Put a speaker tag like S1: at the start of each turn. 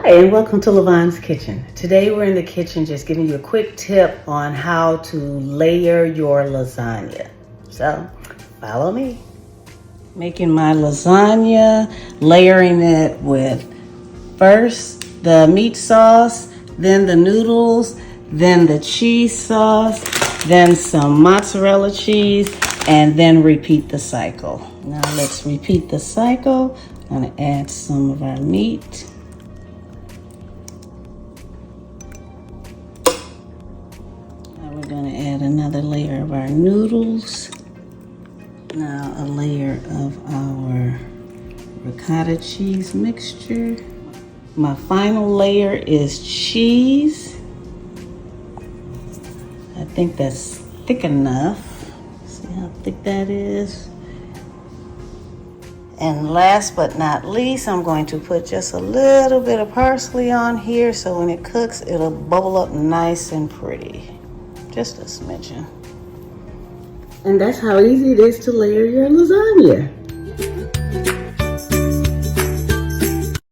S1: Hi, and welcome to Lavonne's Kitchen. Today we're in the kitchen just giving you a quick tip on how to layer your lasagna. So, follow me. Making my lasagna, layering it with first the meat sauce, then the noodles, then the cheese sauce, then some mozzarella cheese, and then repeat the cycle. Now let's repeat the cycle. I'm gonna add some of our meat. We're going to add another layer of our noodles. Now a layer of our ricotta cheese mixture. My final layer is cheese. I think that's thick enough. See how thick that is? And last but not least, I'm going to put just a little bit of parsley on here so when it cooks, it'll bubble up nice and pretty. Just a smidgen. And that's how easy it is to layer your lasagna.